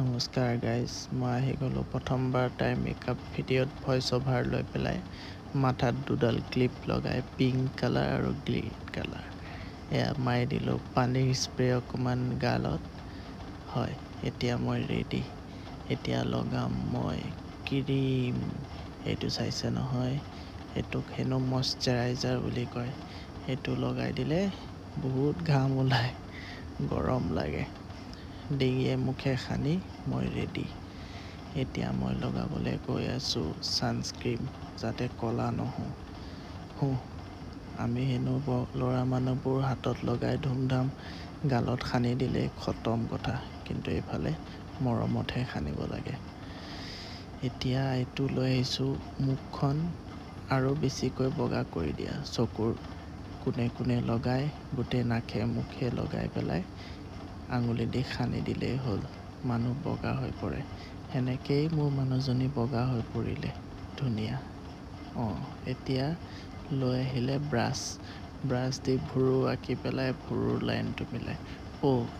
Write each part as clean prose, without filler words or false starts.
নমস্কাৰ গাইজ, মই আহি গ'লোঁ প্ৰথমবাৰ তাইৰ মেকআপ ভিডিঅ'ত ভইচ অভাৰ লৈ পেলাই মাথাত দুডাল ক্লিপ লগাই পিংক কালাৰ আৰু গ্ৰীণ কালাৰ এয়া মাৰি দিলোঁ। পানীৰ স্প্ৰে অকণমান গালত। হয়, এতিয়া মই ৰেডি। এতিয়া লগাম মই ক্ৰীম। এইটো চাইছে নহয়, এইটোক হেনো মইশ্চাৰাইজাৰ বুলি কয়। সেইটো লগাই দিলে বহুত ঘাম ওলায়, গৰম লাগে। ডিঙিয়ে মুখে সানি মই ৰেডি। এতিয়া মই লগাবলৈ গৈ আছোঁ ছানস্ক্ৰীম, যাতে ক'লা নহওঁ। আমি হেনো ল'ৰা মানুহবোৰ হাতত লগাই ধুমধাম গালত সানি দিলেই খতম কথা, কিন্তু এইফালে মৰমতহে সানিব লাগে। এতিয়া এইটো লৈ আহিছোঁ মুখখন আৰু বেছিকৈ বগা কৰি দিয়া। চকুৰ কোণে কোণে লগাই গোটেই নাকে মুখে লগাই পেলাই আঙুলি দি সানি দিলেই হ'ল, মানুহ বগা হৈ পৰে। সেনেকেই মোৰ মানুহজনী বগা হৈ পৰিলে, ধুনীয়া। এতিয়া লৈ আহিলে ব্ৰাছ দি ভুৰু আঁকি পেলাই ভুৰুৰ লাইনটো মিলাই।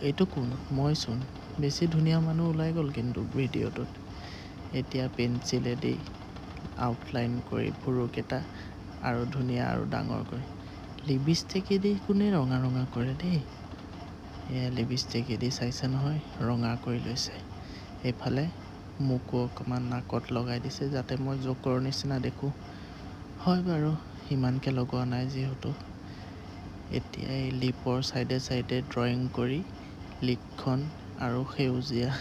এইটো কোন? মইচোন। বেছি ধুনীয়া মানুহ ওলাই গ'ল কিন্তু ভিডিঅ'টোত। এতিয়া পেঞ্চিলেদি আউটলাইন কৰি ভুৰুকেইটা আৰু ধুনীয়া আৰু ডাঙৰ কৰি। লিপষ্টিকেদি কোনে ৰঙা ৰঙা কৰে দেই। এয়া লিপষ্টিকেদি চাইছে নহয়, ৰঙা কৰি লৈছে। এইফালে মোকো অকণমান নাকত লগাই দিছে, যাতে মই জোকৰ নিচিনা দেখোঁ। হয় বাৰু, সিমানকৈ লগোৱা নাই যিহেতু। এতিয়া এই লিপৰ চাইডে চাইডে ড্ৰয়িং কৰি লিপখন আৰু সেউজীয়া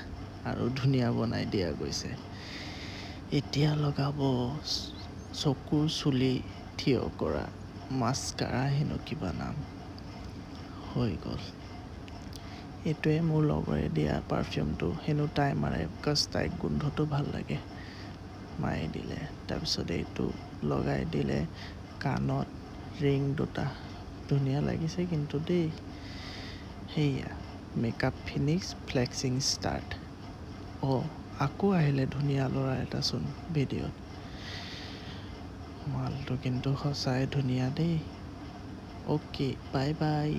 আৰু ধুনীয়া বনাই দিয়া গৈছে। এতিয়া লগাব চকুৰ চুলি থিয় কৰা মাস্কাৰা, হেনো কিবা নাম। হৈ গ'ল। এইটোৱে মোৰ লগৰে দিয়া পাৰফিউমটো, হেনো তাই মাৰে, বিকজ তাইক গোন্ধটো ভাল লাগে। মাৰি দিলে, তাৰপিছত এইটো লগাই দিলে কাণত ৰিং দুটা। ধুনীয়া লাগিছে কিন্তু দেই। সেয়া মেকআপ ফিনিক্স, ফ্লেক্সিং ষ্টাৰ্ট। আকৌ আহিলে ধুনীয়া ল'ৰা এটাচোন ভিডিঅ'ত। মালটো কিন্তু সঁচাই ধুনীয়া দেই। Okay, bye bye.